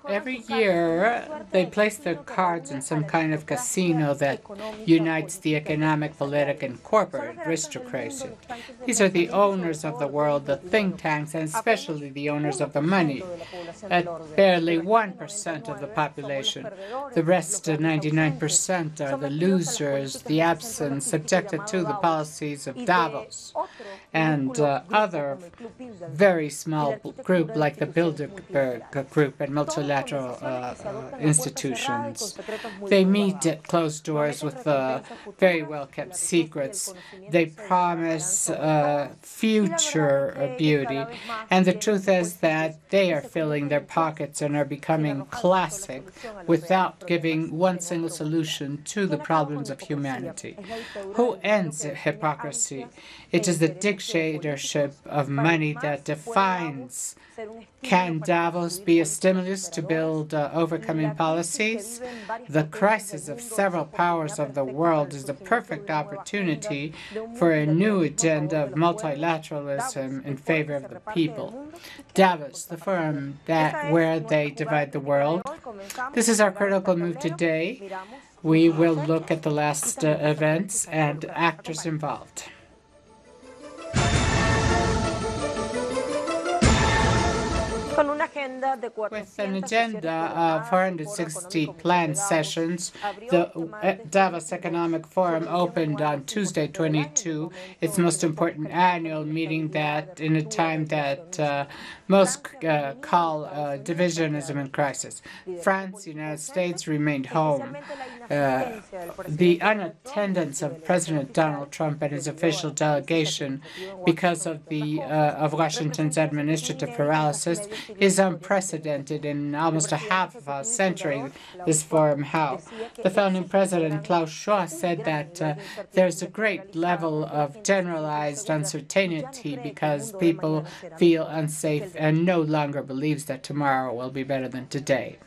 Every year, they place their cards in some kind of casino that unites the economic, political, and corporate aristocracy. These are the owners of the world, the think tanks, and especially the owners of the money, at barely 1% of the population. The rest, 99%, are the losers, the absent, subjected to the policies of Davos, and other very small group like the Bilderberg Group and multilateral institutions. They meet at closed doors with very well-kept secrets. They promise future beauty, and the truth is that they are filling their pockets and are becoming classic without giving one single solution to the problems of humanity. Who ends hypocrisy? It is the dictatorship of money that defines. Can Davos be a stimulus to build overcoming policies? The crisis of several powers of the world is the perfect opportunity for a new agenda of multilateralism in favor of the people. Davos, the forum where they divide the world. This is our critical move today. We will look at the last events and actors involved. With an agenda of 460 planned sessions, the Davos Economic Forum opened on Tuesday, 22, its most important annual meeting that in a time that most call divisionism and crisis. France, the United States remained home. The unattendance of President Donald Trump and his official delegation because of Washington's administrative paralysis is unprecedented in almost a half of a century this forum held. The founding president, Klaus Schwab, said that there's a great level of generalized uncertainty because people feel unsafe and no longer believes that tomorrow will be better than today.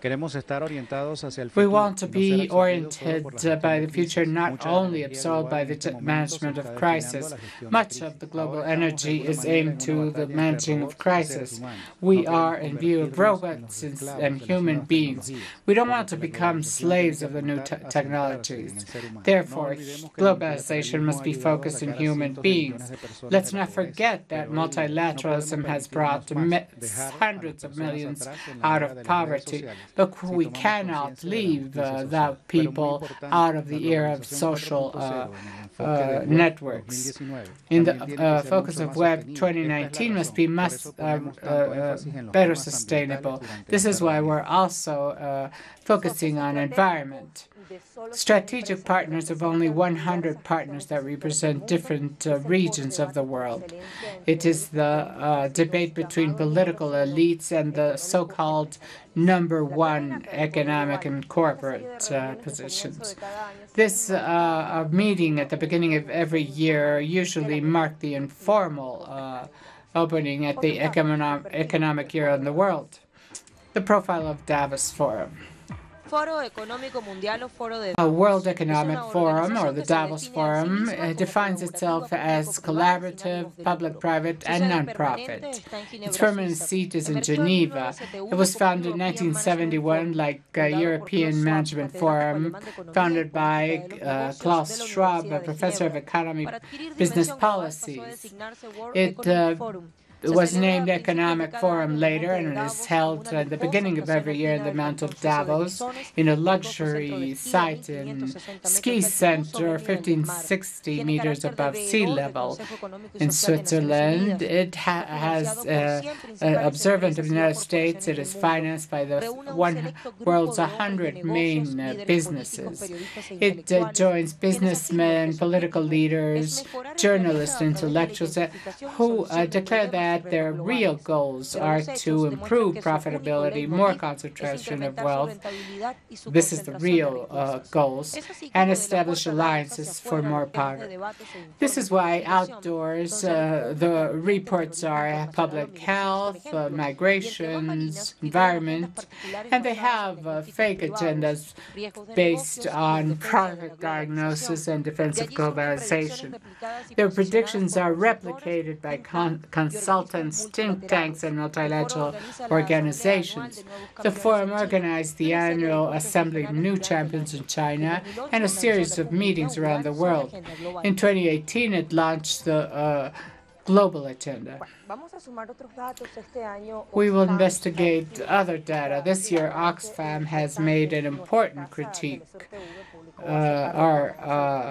We want to be oriented by the future, not only absorbed by the management of crisis. Much of the global energy is aimed to the managing of crisis. We are in view of robots and human beings. We don't want to become slaves of the new technologies. Therefore, globalization must be focused on human beings. Let's not forget that multilateralism has brought hundreds of millions out of poverty. But we cannot leave the people out of the era of social networks. In the focus of Web 2019 must be better sustainable. This is why we're also focusing on environment. Strategic partners of only 100 partners that represent different regions of the world. It is the debate between political elites and the so-called number one economic and corporate positions. This meeting at the beginning of every year usually marked the informal opening at the economic year in the world. The profile of Davos Forum. A World Economic Forum, or the Davos Forum, defines itself as collaborative, public-private, and non-profit. Its permanent seat is in Geneva. It was founded in 1971, like European Management Forum, founded by Klaus Schwab, a professor of economic business policies. It was named Economic Forum later, and it is held at the beginning of every year in the Mount of Davos, in a luxury site in ski center, 1560 meters above sea level. In Switzerland, it has observant of the United States. It is financed by the world's 100 main businesses. It joins businessmen, political leaders, journalists, intellectuals who declare that their real goals are to improve profitability, more concentration of wealth. This is the real goals, and establish alliances for more power. This is why outdoors the reports are public health, migrations, environment, and they have fake agendas based on private diagnosis and defense of globalization. Their predictions are replicated by consultants consultants, think tanks, and multilateral organizations. The forum organized the annual Assembly of New Champions in China and a series of meetings around the world. In 2018, it launched the global agenda. We will investigate other data. This year, Oxfam has made an important critique. Our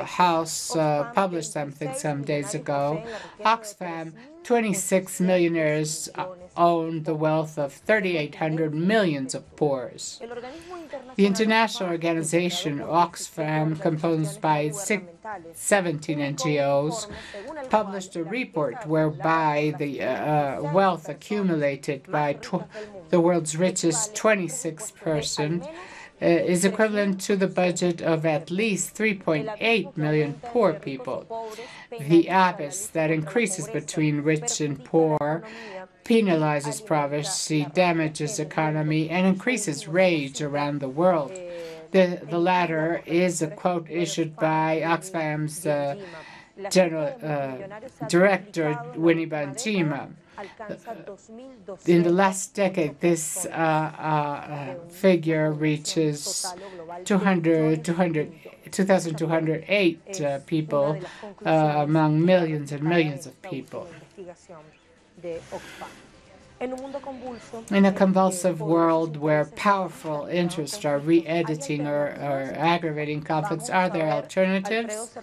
House published something some days ago. Oxfam, 26 millionaires own the wealth of 3,800 millions of poors. The international organization Oxfam, composed by 17 NGOs, published a report whereby the wealth accumulated by the world's richest 26 person is equivalent to the budget of at least 3.8 million poor people. The abyss that increases between rich and poor penalizes poverty, damages economy, and increases rage around the world. The latter is a quote issued by Oxfam's General Director, Winnie Banjima. In the last decade, this figure reaches 2,208 people among millions and millions of people. In a convulsive world where powerful interests are re-editing or aggravating conflicts, are there alternatives?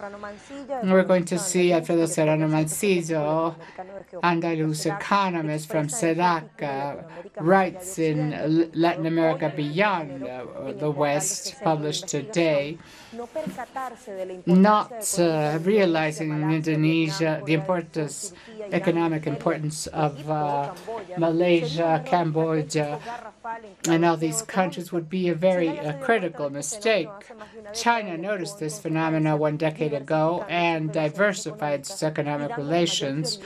We're going to see Alfredo Serrano Mancillo, Andalus economist from CEDAC, Rights in Latin America Beyond the West, published today, not realizing in Indonesia the economic importance of Malaysia, Cambodia, and all these countries would be a very critical mistake. China noticed this phenomena 1 decade ago and diversified its economic relations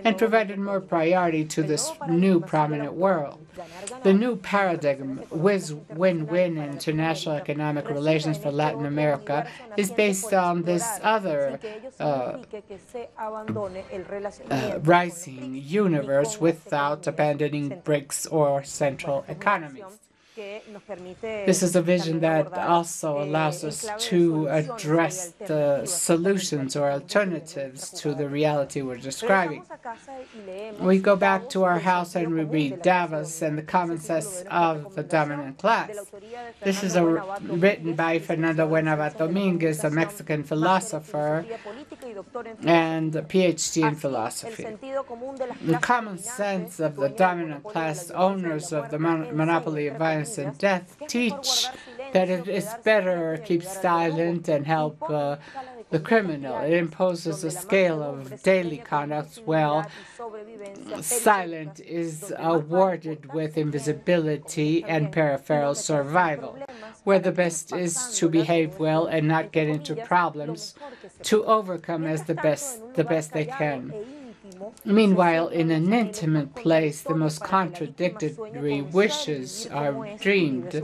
and provided more priority to this new prominent world. The new paradigm with win-win in international economic relations for Latin America is based on this other rising universe without abandoning BRICS or central economies. This is a vision that also allows us to address the solutions or alternatives to the reality we're describing. We go back to our house and we read Davos and the common sense of the dominant class. This is written by Fernando Buenabat Dominguez, a Mexican philosopher and a PhD in philosophy. The common sense of the dominant class owners of the monopoly of violence and death teach that it is better to keep silent and help the criminal. It imposes a scale of daily conduct while silent is awarded with invisibility and peripheral survival, where the best is to behave well and not get into problems, to overcome as the best they can. Meanwhile, in an intimate place, the most contradictory wishes are dreamed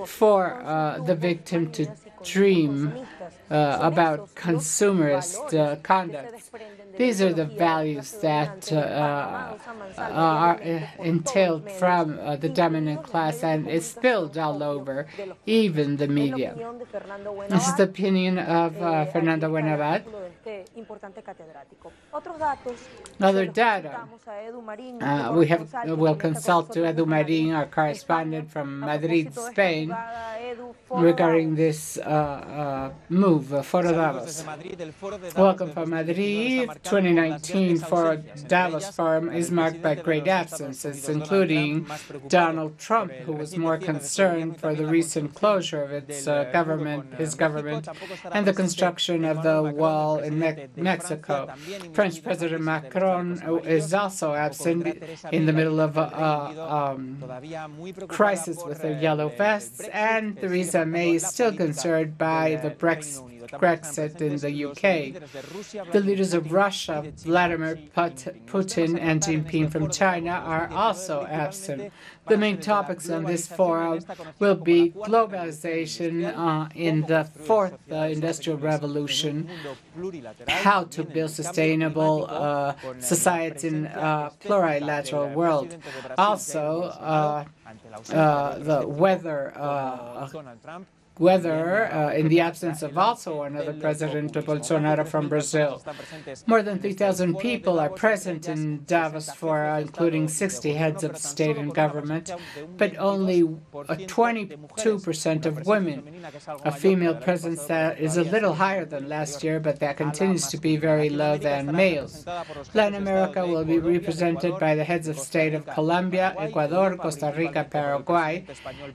for the victim to dream about consumerist conduct. These are the values that are entailed from the dominant class and is spilled all over, even the media. This is the opinion of Fernando Buenabat. Other data. We'll consult to Edu Marin, our correspondent from Madrid, Spain, regarding this move, Foro Davos. Welcome from Madrid. 2019 Foro Davos Forum is marked by great absences, including Donald Trump, who was more concerned for the recent closure of his government, and the construction of the wall in Mexico. French President Macron is also absent in the middle of a crisis with the yellow vests, and Theresa May is still concerned by the Brexit Brexit in the UK. The leaders of Russia, Vladimir Putin and Xi Jinping from China, are also absent. The main topics on this forum will be globalization in the fourth industrial revolution, how to build sustainable society in a plurilateral world. Also, the whether, in the absence of also another President Bolsonaro from Brazil. More than 3,000 people are present in Davos Forum, including 60 heads of state and government, but only 22% of women, a female presence that is a little higher than last year, but that continues to be very low than males. Latin America will be represented by the heads of state of Colombia, Ecuador, Costa Rica, Paraguay,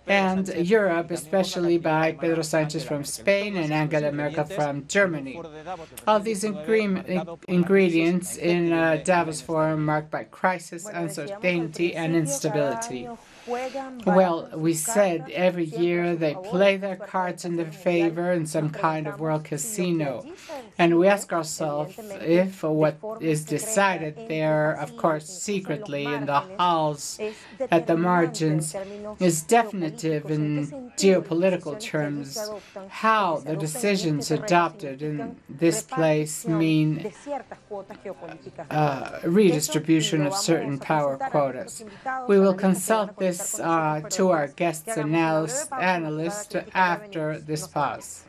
and Europe, especially by Pedro Sanchez from Spain and Angela Merkel from Germany. All these ingredients in Davos Forum marked by crisis, uncertainty, and instability. Well, we said every year they play their cards in their favor in some kind of world casino. And we ask ourselves if what is decided there, of course, secretly in the halls at the margins, is definitive in geopolitical terms, how the decisions adopted in this place mean redistribution of certain power quotas. We will consult this to our guests and analysts after this pause.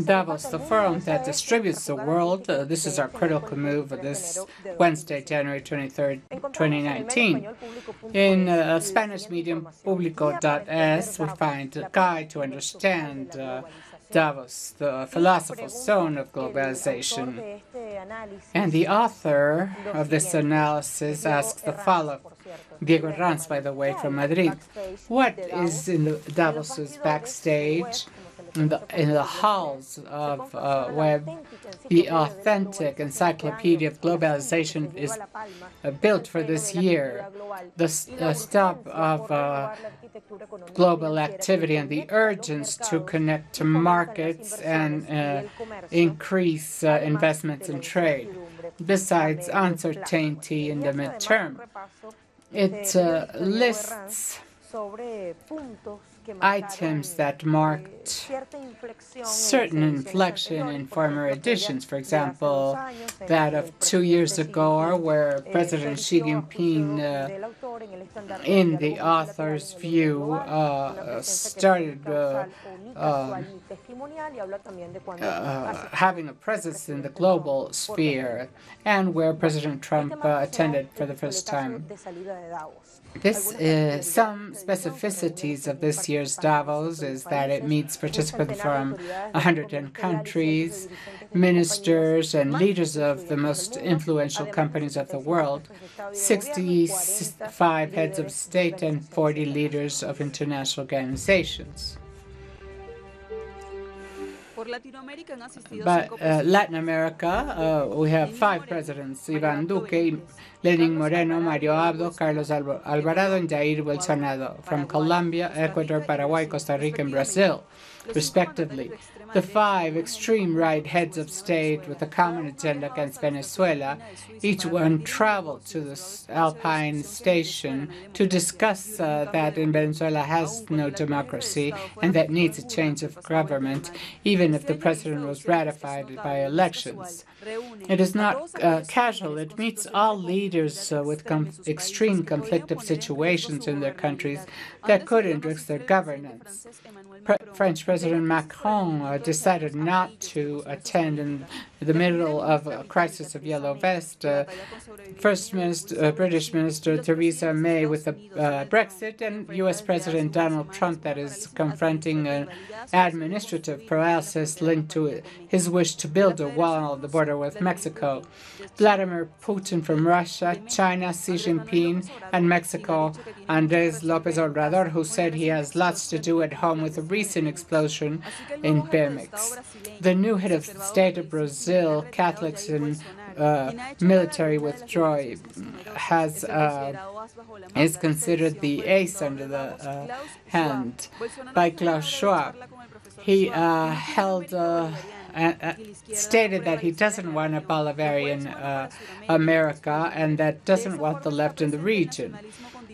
Davos, the forum that distributes the world. This is our critical move of this Wednesday, January 23rd, 2019. In Spanish medium, Publico.es, we find a guide to understand Davos, the philosophical zone of globalization. And the author of this analysis asks the following. Diego Ranz, by the way, from Madrid. What is in the Davos's backstage? In the halls of web, the authentic encyclopedia of globalization is built for this year. The stop of global activity and the urgency to connect to markets and increase investments in trade, besides uncertainty in the midterm. It lists items that marked certain inflection in former editions. For example, that of 2 years ago, where President Xi Jinping, in the author's view, started having a presence in the global sphere, and where President Trump attended for the first time. Some specificities of this year's Davos is that it meets participants from 110 countries, ministers and leaders of the most influential companies of the world, 65 heads of state and 40 leaders of international organizations. But Latin America, we have 5 presidents: Iván Duque, Lenín Moreno, Mario Abdo, Carlos Alvarado, and Jair Bolsonaro, from Colombia, Ecuador, Paraguay, Costa Rica, and Brazil, respectively. The 5 extreme right heads of state with a common agenda against Venezuela, each one traveled to the Alpine station to discuss that in Venezuela has no democracy and that needs a change of government, even if the president was ratified by elections. It is not casual. It meets all leaders with extreme conflictive situations in their countries that could enrich their governance. French President Macron decided not to attend in the middle of a crisis of Yellow Vest. British Minister Theresa May with the Brexit, and U.S. President Donald Trump that is confronting an administrative paralysis linked to his wish to build a wall on the border with Mexico. Vladimir Putin from Russia, China, Xi Jinping, and Mexico, Andrés López Obrador, who said he has lots to do at home with a recent explosion in Pemex. The new head of state of Brazil, Catholics and military withdrawal, is considered the ace under the hand by Klaus Schwab. He stated that he doesn't want a Bolivarian America and that doesn't want the left in the region.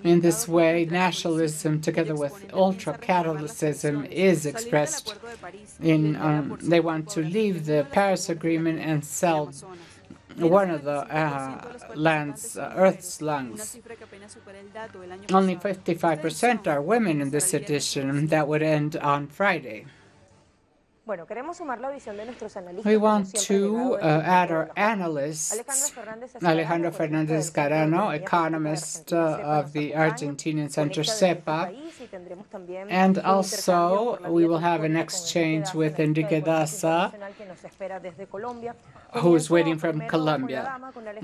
In this way, nationalism, together with ultra-Catholicism, is expressed in. They want to leave the Paris Agreement and sell one of the Earth's lungs. Only 55% are women in this edition. That would end on Friday. We want to add our analysts, Alejandro Fernández Carano, economist of the Argentinian Center CEPA, and also we will have an exchange with Enrique Daza, who is waiting from Colombia.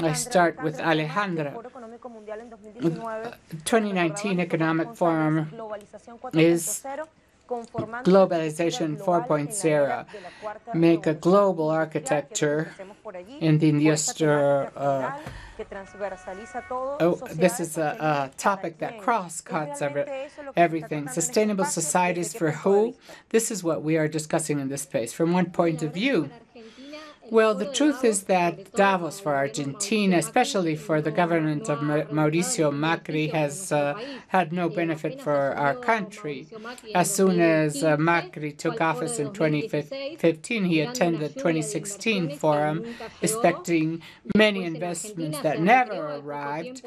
I start with Alejandra. 2019 Economic Forum is Globalization 4.0, make a global architecture in the industrial. This is a topic that cross-cuts everything. Sustainable societies for who? This is what we are discussing in this space. From one point of view, well, the truth is that Davos for Argentina, especially for the government of Mauricio Macri, has had no benefit for our country. As soon as Macri took office in 2015, he attended the 2016 forum, expecting many investments that never arrived.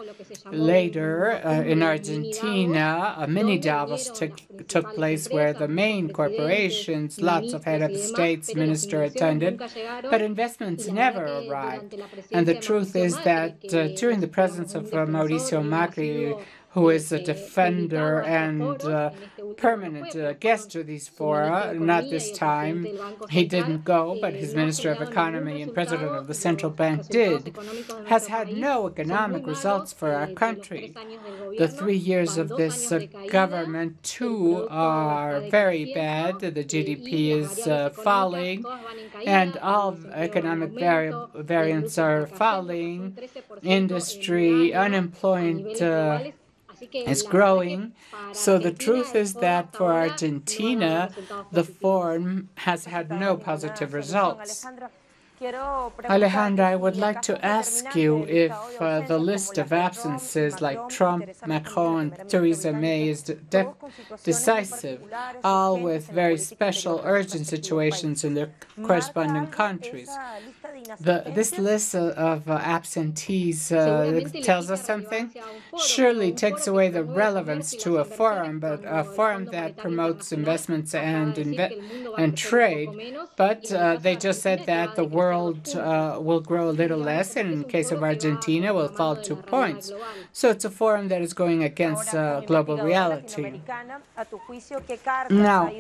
Later, in Argentina, a mini Davos took place where the main corporations, lots of head of states, ministers attended, but investments never arrived. And the truth is that during the presence of Mauricio Macri, who is a defender and permanent guest to these fora. Not this time. He didn't go, but his Minister of Economy and President of the Central Bank did, has had no economic results for our country. The 3 years of this government, too, are very bad. The GDP is falling, and all economic variants are falling. Industry, unemployment is growing. So the truth is that for Argentina, the forum has had no positive results. Alejandra, I would like to ask you if the list of absences like Trump, Macron, and Theresa May is decisive, all with very special urgent situations in their corresponding countries. This list of absentees tells us something. Surely takes away the relevance to a forum, but a forum that promotes investments and trade. But they just said that the world will grow a little less, and in the case of Argentina, will fall 2 points. So it's a forum that is going against global reality. Now,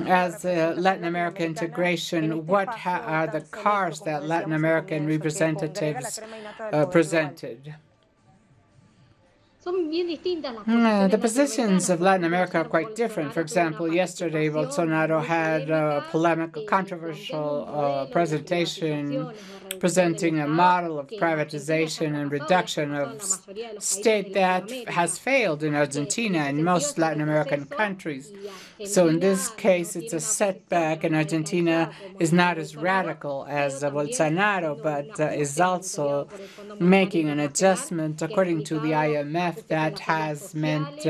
as Latin America integration, what are the cards that Latin American representatives presented? The positions of Latin America are quite different. For example, yesterday Bolsonaro had a polemical, controversial presentation presenting a model of privatization and reduction of state that has failed in Argentina and most Latin American countries. So in this case, it's a setback, and Argentina is not as radical as Bolsonaro, but is also making an adjustment according to the IMF that has meant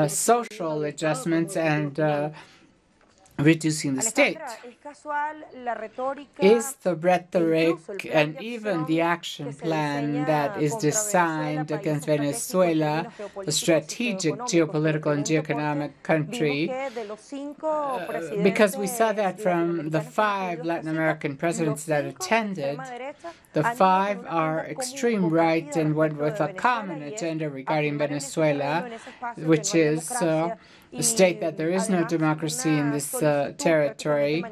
social adjustments and reducing the state. is the rhetoric and even the action plan that is designed against Venezuela, a strategic geopolitical and geoeconomic country, because we saw that from the 5 Latin American presidents that attended, the 5 are extreme right and went with a common agenda regarding Venezuela, which is state that there is no democracy in this territory,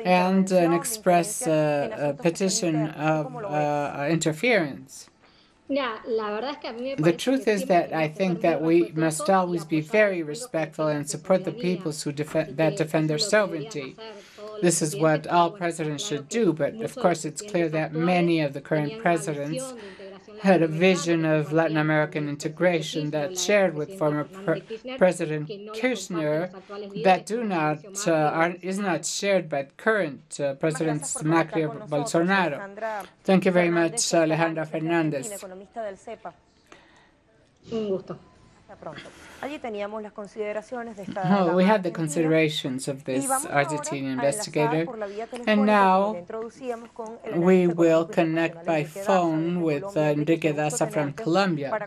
and an express petition of interference. The truth is that I think that we must always be very respectful and support the peoples who defend their sovereignty. This is what all presidents should do, but of course it's clear that many of the current presidents had a vision of Latin American integration that shared with former President Kirchner that is not shared by current Presidents Macri and Bolsonaro. Thank you very much, Alejandra Fernandez. Un gusto. We had the considerations of this Argentine investigator, and now we will connect by phone with Enrique Daza from Colombia.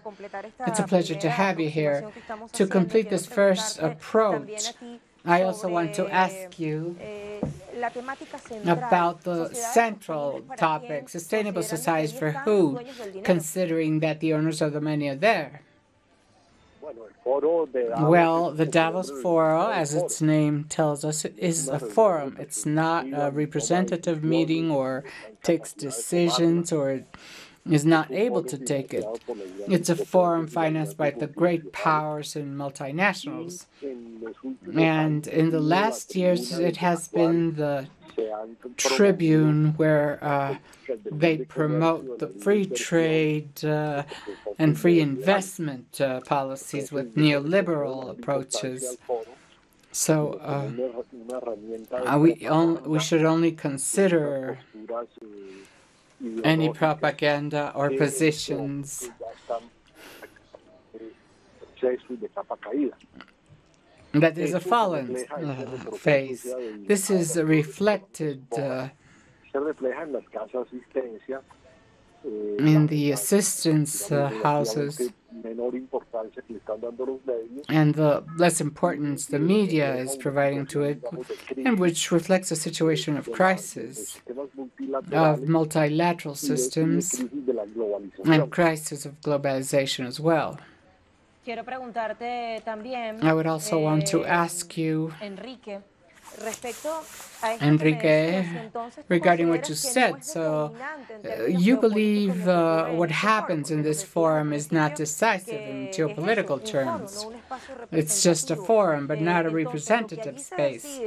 It's a pleasure to have you here. To complete this first approach, I also want to ask you about the central topic, sustainable societies for who, considering that the owners of the money are there. Well, the Davos Forum, as its name tells us, is a forum. It's not a representative meeting or takes decisions or is not able to take it. It's a forum financed by the great powers and multinationals. And in the last years, it has been the tribune where they promote the free trade and free investment policies with neoliberal approaches. So we should only consider any propaganda or positions that is a fallen phase. This is reflected in the assistance houses and the less importance the media is providing to it, and which reflects a situation of crisis, of multilateral systems, and crisis of globalization as well. I would also want to ask you, Enrique, regarding what you said. So you believe what happens in this forum is not decisive in geopolitical terms. It's just a forum, but not a representative space.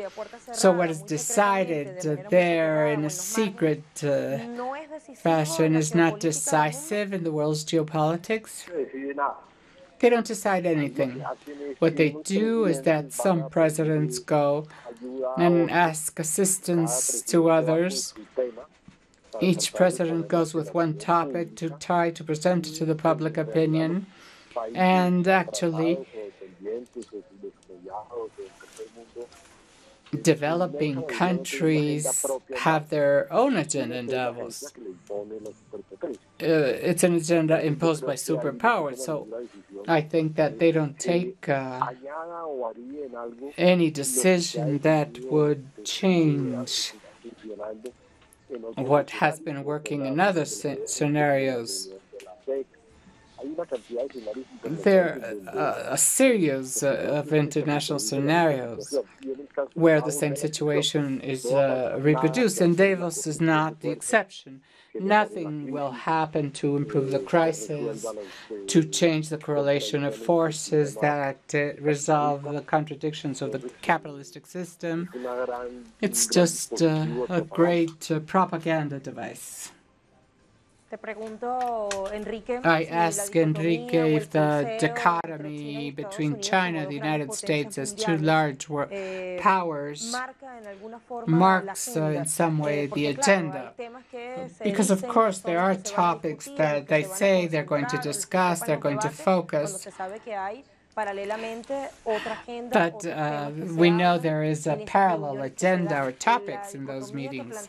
So what is decided there in a secret fashion is not decisive in the world's geopolitics? They don't decide anything. What they do is that some presidents go and ask assistance to others. Each president goes with one topic to try to present it to the public opinion. And actually, developing countries have their own agenda in Davos. It's an agenda imposed by superpowers, so I think that they don't take any decision that would change what has been working in other scenarios. There are a series of international scenarios where the same situation is reproduced, and Davos is not the exception. Nothing will happen to improve the crisis, to change the correlation of forces that resolve the contradictions of the capitalistic system. It's just a great propaganda device. I ask Enrique if the dichotomy between China and the United States as two large powers marks in some way the agenda. Because of course there are topics that they say they're going to discuss, they're going to focus. But we know there is a parallel agenda or topics in those meetings.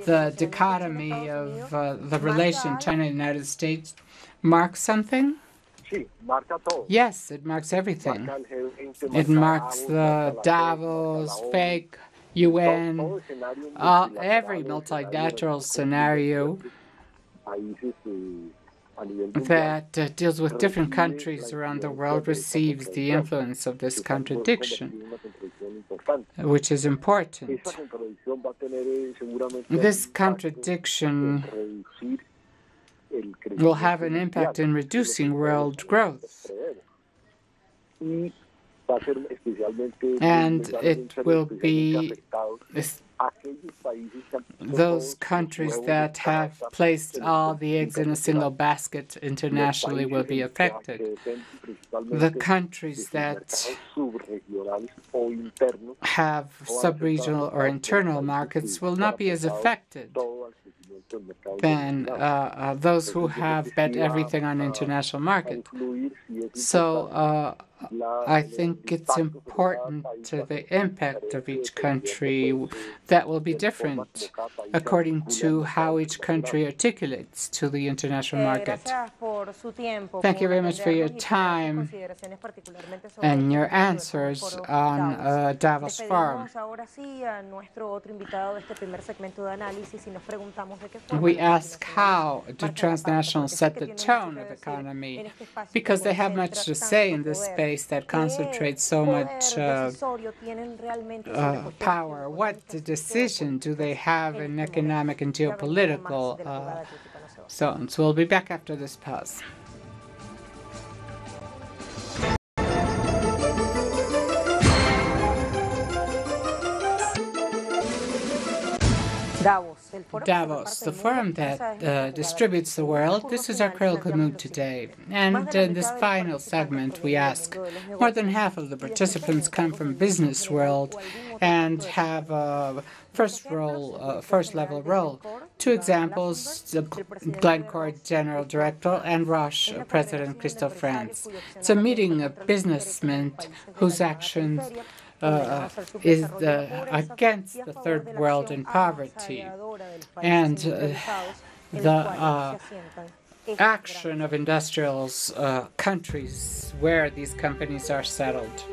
The dichotomy of the relation China and the United States marks something? Yes, it marks everything. It marks the Davos, fake UN, every multilateral scenario that deals with different countries around the world receives the influence of this contradiction, which is important. This contradiction will have an impact in reducing world growth. And it will be those countries that have placed all the eggs in a single basket internationally will be affected. The countries that have sub-regional or internal markets will not be as affected than those who have bet everything on international market. So I think it's important to the impact of each country that will be different according to how each country articulates to the international market. Thank you very much for your time and your answers on Davos Forum. We ask how do transnationals set the tone of economy, because they have much to say in this space that concentrates so much power. What decision do they have in economic and geopolitical zones? We'll be back after this pause. Davos, the forum that distributes the world. This is our critical mood today. And in this final segment, we ask, more than half of the participants come from business world and have a first-level role. Two examples, Glencore General Director and Roche President Christophe France. It's a meeting of businessmen whose actions is against the third world in poverty and the action of industrials countries where these companies are settled.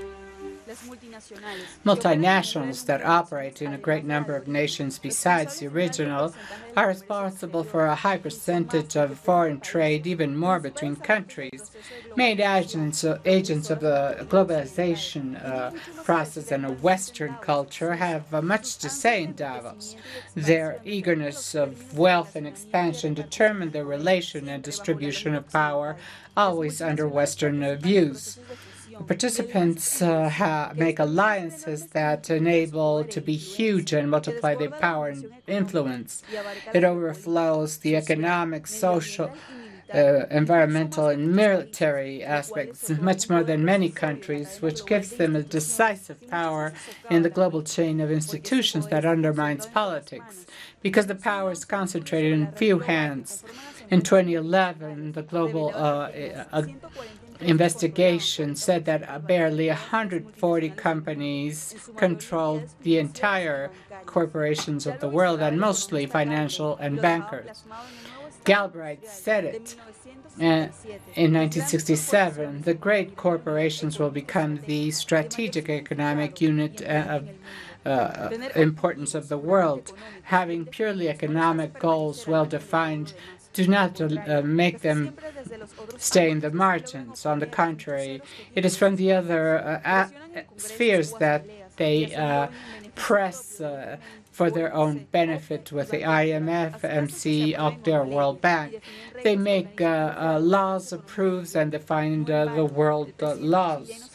Multinationals that operate in a great number of nations besides the original are responsible for a high percentage of foreign trade, even more between countries. Made agents of the globalization process and a Western culture have much to say in Davos. Their eagerness of wealth and expansion determine the relation and distribution of power, always under Western views. Participants make alliances that enable to be huge and multiply their power and influence. It overflows the economic, social, environmental, and military aspects much more than many countries, which gives them a decisive power in the global chain of institutions that undermines politics, because the power is concentrated in few hands. In 2011, the global investigation said that barely 140 companies controlled the entire corporations of the world, and mostly financial and bankers. Galbraith said it in 1967. The great corporations will become the strategic economic unit of importance of the world. Having purely economic goals well defined do not make them stay in the margins. On the contrary, it is from the other spheres that they press for their own benefit with the IMF, MC, OCDE, World Bank. They make laws, approves, and define the world laws.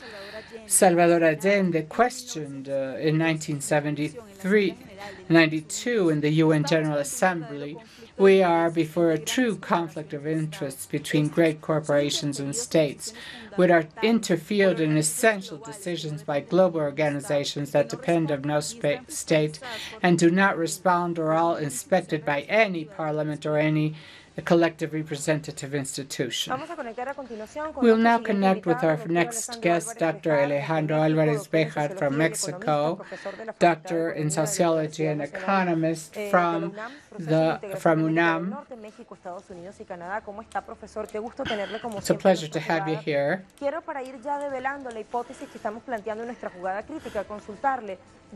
Salvador Allende questioned in 1992 in the UN General Assembly, we are before a true conflict of interests between great corporations and states, which are interfered in essential decisions by global organizations that depend on no state and do not respond or are inspected by any parliament or any a collective representative institution. We'll now connect with our next guest, Dr. Alejandro Alvarez from Mexico, doctor in sociology and economist from UNAM. It's a pleasure to have you here.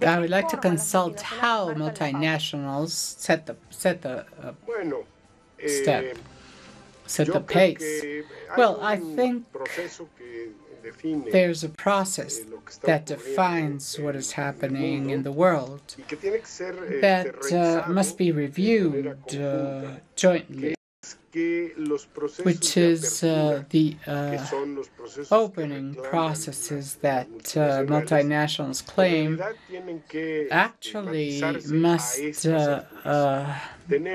I would like to consult how multinationals set the pace. Well, I think there's a process that defines what is happening in the world that must be reviewed jointly, which is the opening processes that multinationals claim actually must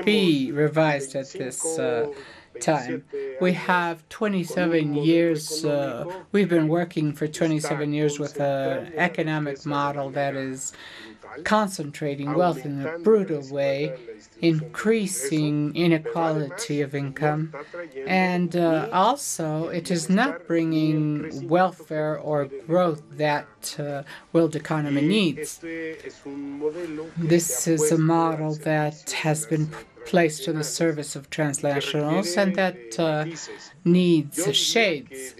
be revised at this time. We have 27 years, we've been working for 27 years with an economic model that is concentrating wealth in a brutal way, increasing inequality of income, and also it is not bringing welfare or growth that world economy needs. This is a model that has been placed to the service of transnationals and that needs shades.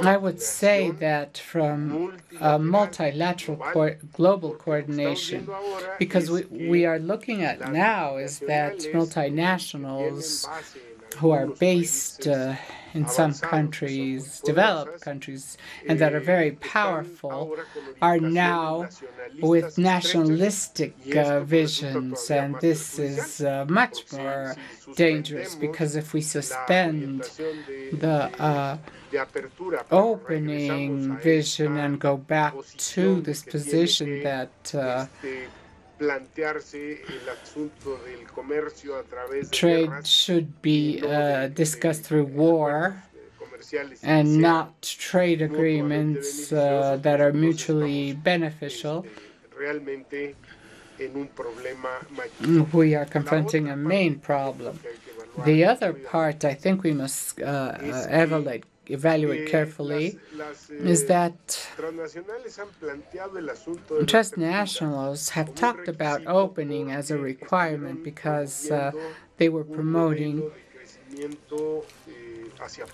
I would say that from a multilateral global coordination, because we are looking at now is that multinationals who are based in some countries, developed countries, and that are very powerful, are now with nationalistic visions, and this is much more dangerous, because if we suspend the opening vision and go back to this position that trade should be discussed through war and not trade agreements that are mutually beneficial, we are confronting a main problem. The other part I think we must evaluate carefully is that transnationals have talked about opening as a requirement because they were promoting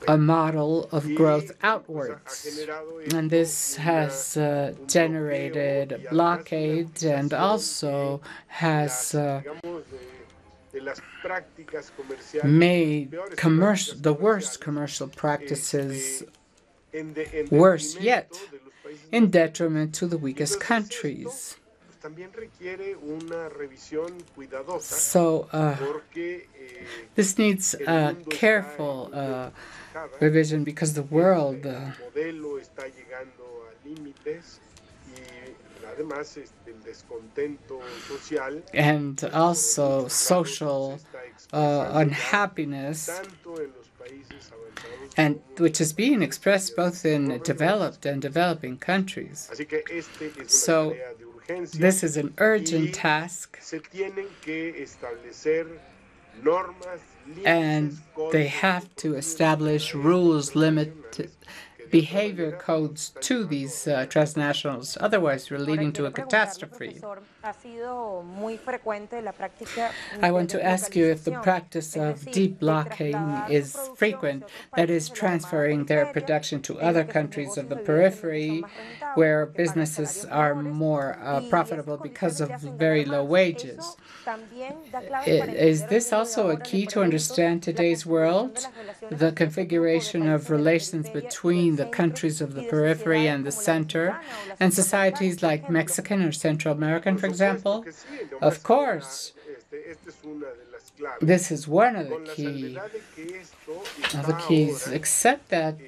a model of growth outwards, and this has generated a blockade and also has made the worst commercial practices worse yet, in detriment to the weakest countries. So this needs a careful revision, because the world and also social unhappiness, and which is being expressed both in developed and developing countries. So this is an urgent task, and they have to establish rules, behavior codes to these transnationals. Otherwise, we're leading to a catastrophe. I want to ask you if the practice of deep blocking is frequent, that is, transferring their production to other countries of the periphery where businesses are more profitable because of very low wages. Is this also a key to understand today's world? The configuration of relations between the countries of the periphery and the center, and societies like Mexican or Central American, for example? Of course. This is one of the keys, except that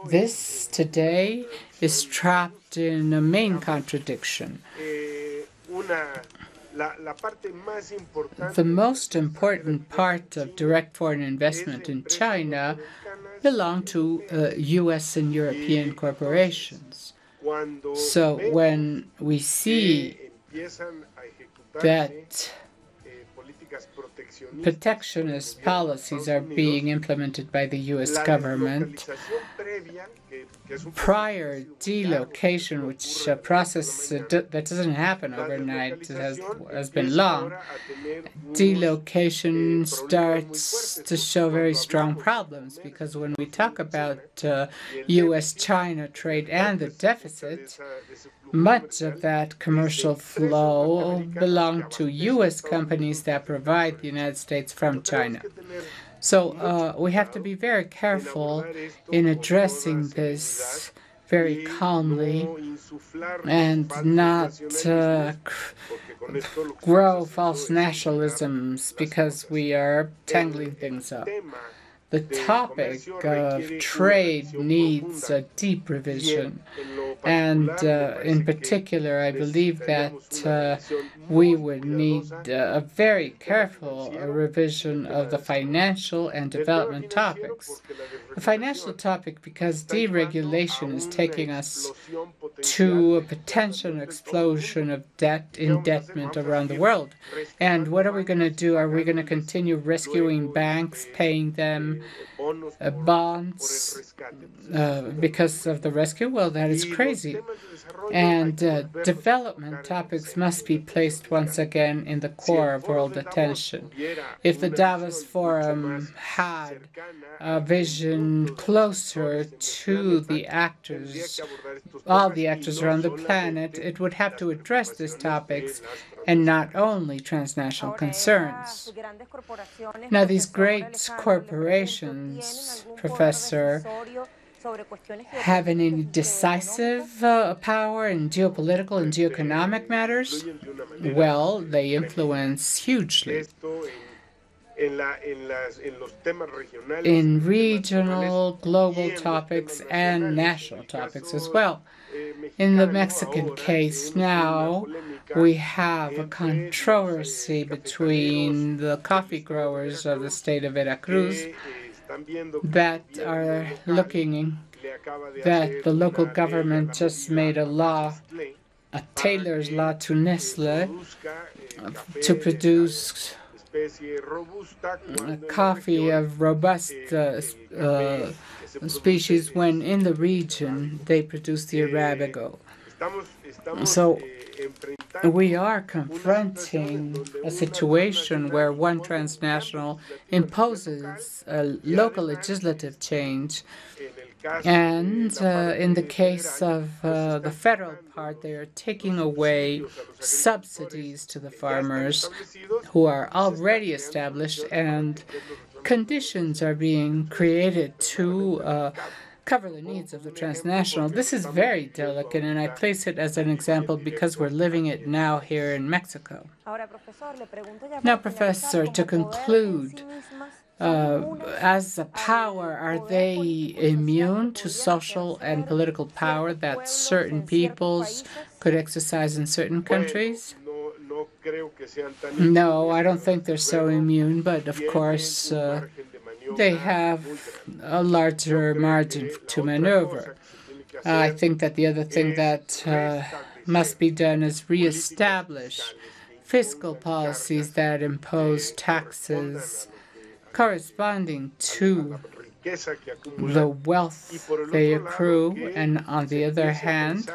this today is trapped in a main contradiction. The most important part of direct foreign investment in China belong to U.S. and European corporations. So when we see that protectionist policies are being implemented by the U.S. government. Prior delocation, which a process that doesn't happen overnight, has been long, delocation starts to show very strong problems, because when we talk about U.S.-China trade and the deficit, much of that commercial flow belong to U.S. companies that provide the United States from China. So we have to be very careful in addressing this very calmly and not grow false nationalisms because we are tangling things up. The topic of trade needs a deep revision, and in particular, I believe that we would need a very careful revision of the financial and development topics. The financial topic, because deregulation is taking us to a potential explosion of indebtedness around the world. And what are we going to do? Are we going to continue rescuing banks, paying them bonds because of the rescue? Well, that is crazy. And development topics must be placed once again in the core of world attention. If the Davos Forum had a vision closer to the actors, all the actors around the planet, it would have to address these topics and not only transnational concerns. Now, these great corporations, Professor, have any decisive power in geopolitical and geoeconomic matters? Well, they influence hugely in regional, global topics and national topics as well. In the Mexican case now, we have a controversy between the coffee growers of the state of Veracruz that are looking that the local government just made a law, a tailor's law to Nestle, to produce coffee of robust species when in the region they produce the Arabigo. So we are confronting a situation where one transnational imposes a local legislative change, and in the case of the federal part, they are taking away subsidies to the farmers who are already established, and conditions are being created to cover the needs of the transnational. This is very delicate, and I place it as an example because we're living it now here in Mexico. Now, Professor, to conclude, as a power, are they immune to social and political power that certain peoples could exercise in certain countries? No, I don't think they're so immune, but of course they have a larger margin to maneuver. I think that the other thing that must be done is reestablish fiscal policies that impose taxes corresponding to the wealth they accrue, and on the other hand,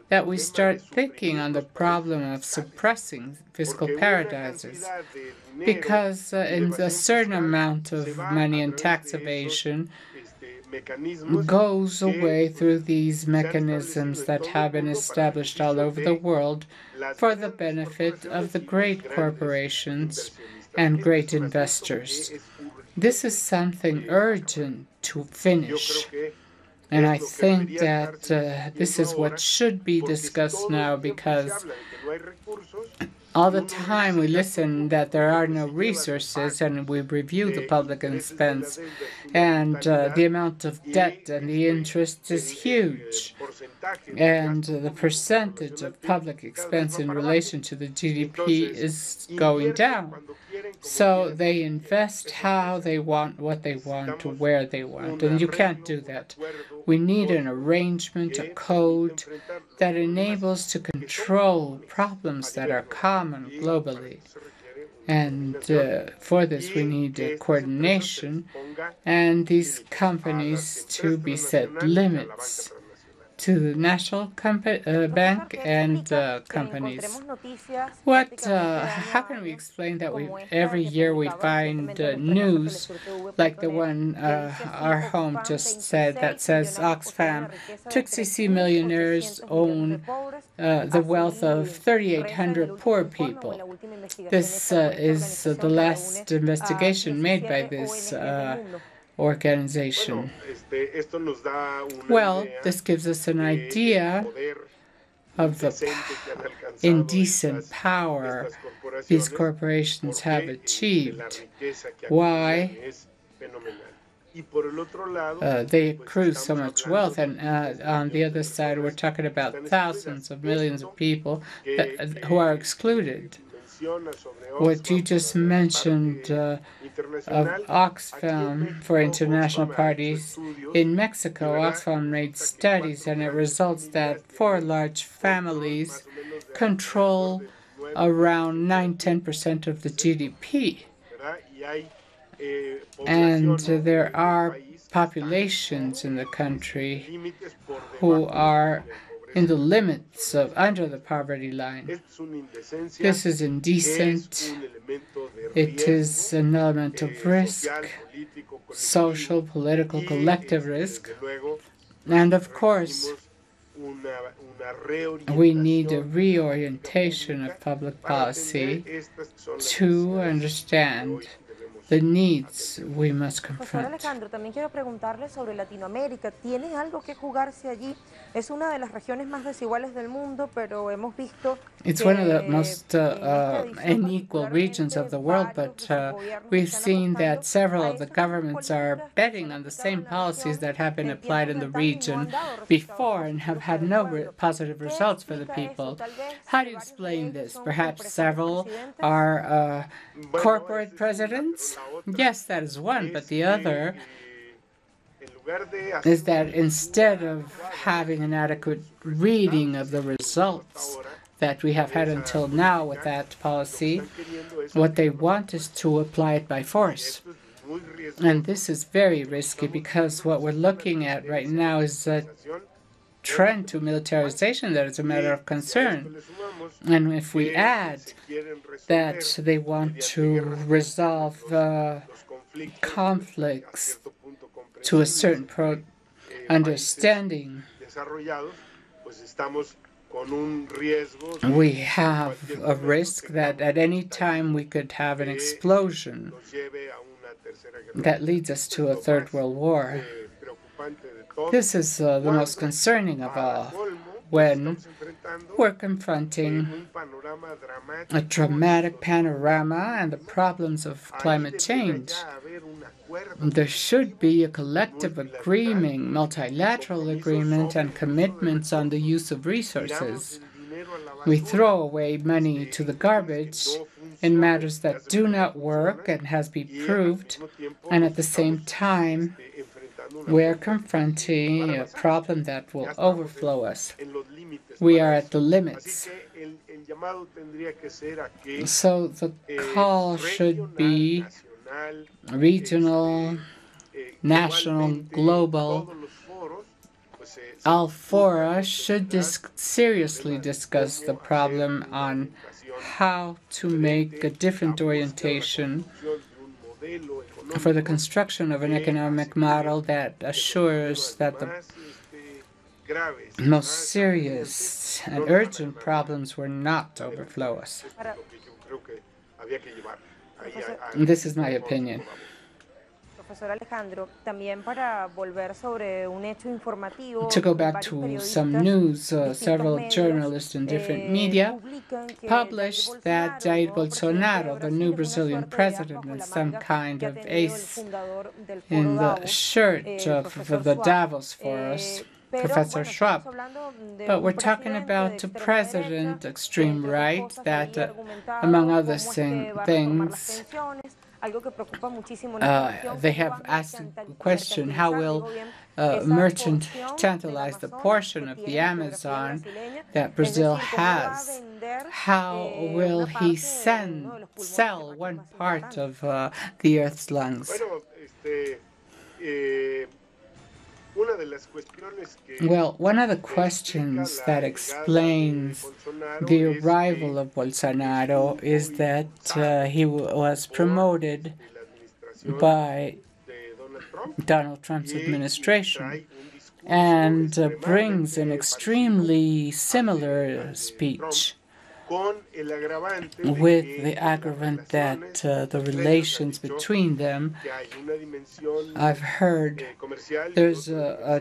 that we start thinking on the problem of suppressing fiscal paradises, because in a certain amount of money in tax evasion goes away through these mechanisms that have been established all over the world for the benefit of the great corporations and great investors. This is something urgent to finish. And I think that this is what should be discussed now, because all the time we listen that there are no resources, and we review the public expense, and the amount of debt and the interest is huge, and the percentage of public expense in relation to the GDP is going down. So they invest how they want, what they want, where they want, and you can't do that. We need an arrangement, a code that enables to control problems that are common globally. And for this, we need coordination and these companies to be set limits to the national bank and companies. How can we explain that every year we find news like the one our home just said that says Oxfam Tuxtla millionaires own the wealth of 3,800 poor people? This is the last investigation made by this organization. Well, this gives us an idea of the indecent power these corporations have achieved. Why they accrue so much wealth, and on the other side, we're talking about thousands of millions of people who are excluded. What you just mentioned of Oxfam for international parties, in Mexico, Oxfam made studies, and it results that 4 large families control around 9–10% of the GDP. And there are populations in the country who are in the limits of under the poverty line. This is indecent. It is an element of risk, social, political, collective risk. And of course, we need a reorientation of public policy to understand the needs we must confront. Alejandro, también quiero preguntarle sobre Latinoamérica. ¿Tiene algo que jugarse allí? Es una de las regiones más desiguales del mundo, pero hemos visto It's one of the most unequal regions of the world, but we've seen that several of the governments are betting on the same policies that have been applied in the region before and have had no positive results for the people. How do you explain this? Perhaps several are corporate presidents? Yes, that is one, but the other is that instead of having an adequate reading of the results that we have had until now with that policy, what they want is to apply it by force. And this is very risky because what we're looking at right now is a trend to militarization that is a matter of concern. And if we add that they want to resolve conflicts to a certain understanding, we have a risk that at any time we could have an explosion that leads us to a third world war. This is the most concerning of all, when we're confronting a dramatic panorama and the problems of climate change. There should be a collective agreement, multilateral agreement, and commitments on the use of resources. We throw away money to the garbage in matters that do not work and has been proved, and at the same time, we're confronting a problem that will overflow us. We are at the limits. So the call should be regional, national, global. All fora should seriously discuss the problem on how to make a different orientation for the construction of an economic model that assures that the most serious and urgent problems will not overflow us. This is my opinion. To go back to some news, several journalists in different media published that Jair Bolsonaro, the new Brazilian president, is some kind of ace in the shirt of the Davos Forum, Professor Schwab. But we're talking about a president, extreme right, that, among other things, they have asked the question, how will merchant tantalize the portion of the Amazon that Brazil has? how will he sell one part of the Earth's lungs? Well, one of the questions that explains the arrival of Bolsonaro is that he was promoted by Donald Trump's administration and brings an extremely similar speech, with the aggravant that the relations between them, I've heard there's a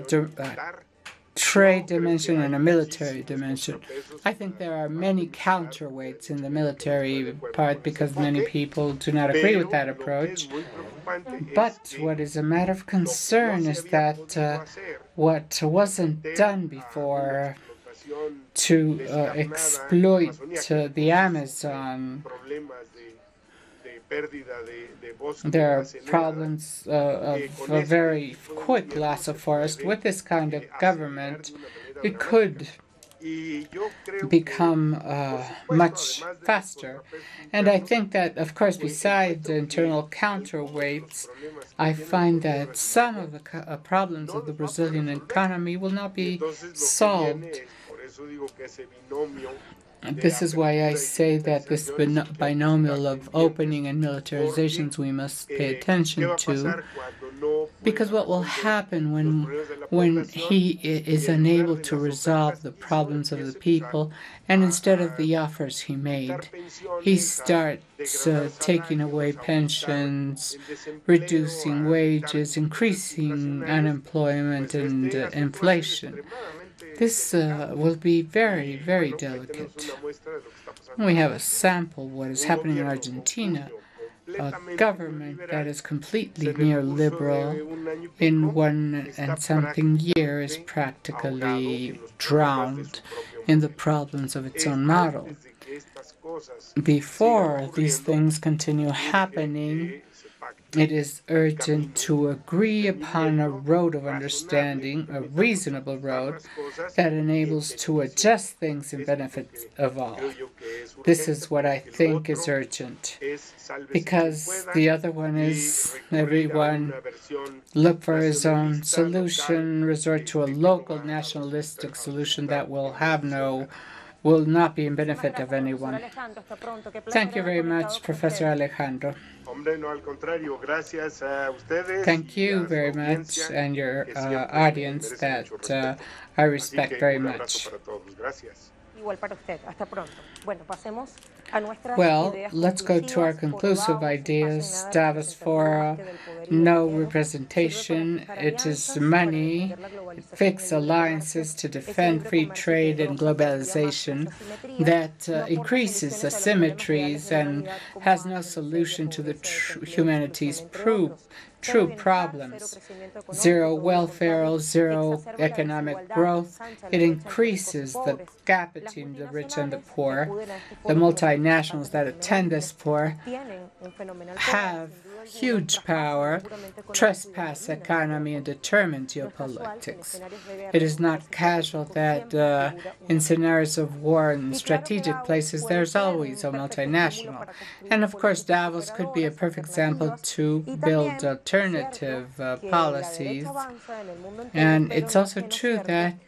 trade dimension and a military dimension. I think there are many counterweights in the military part because many people do not agree with that approach. But what is a matter of concern is that what wasn't done before to exploit the Amazon. There are problems of a very quick loss of forest. With this kind of government, it could become much faster. And I think that, of course, besides the internal counterweights, I find that some of the problems of the Brazilian economy will not be solved. This is why I say that this binomial of opening and militarizations we must pay attention to, because what will happen when he is unable to resolve the problems of the people, and instead of the offers he made, he starts taking away pensions, reducing wages, increasing unemployment and inflation. This will be very, very delicate. We have a sample of what is happening in Argentina, a government that is completely neoliberal in 1 and something years practically drowned in the problems of its own model. Before these things continue happening, it is urgent to agree upon a road of understanding, a reasonable road, that enables to adjust things in benefit of all. This is what I think is urgent, because the other one is everyone look for his own solution, resort to a local nationalistic solution that will not be in benefit of anyone. Thank you very much, Professor Alejandro. Thank you very much, and your audience that I respect very much. Well, let's go to our conclusive ideas. Davos Forum, no representation. It is money, fixed alliances to defend free trade and globalization that increases asymmetries and has no solution to the humanity's true problems. Zero welfare, zero economic growth. It increases the gap between the rich and the poor. The multinationals that attend this poor have huge power, trespass economy, and determine geopolitics. It is not casual that in scenarios of war and strategic places, there's always a multinational. And of course, Davos could be a perfect example to build alternative policies. And it's also true that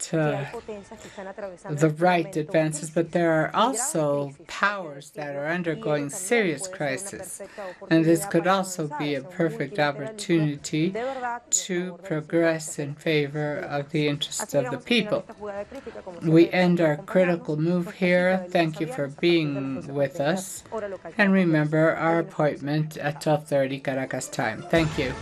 the right advances, but there are also powers that are undergoing serious crisis. And this could also be a perfect opportunity to progress in favor of the interests of the people. We end our critical move here. Thank you for being with us. And remember our appointment at 12:30 Caracas time. Thank you.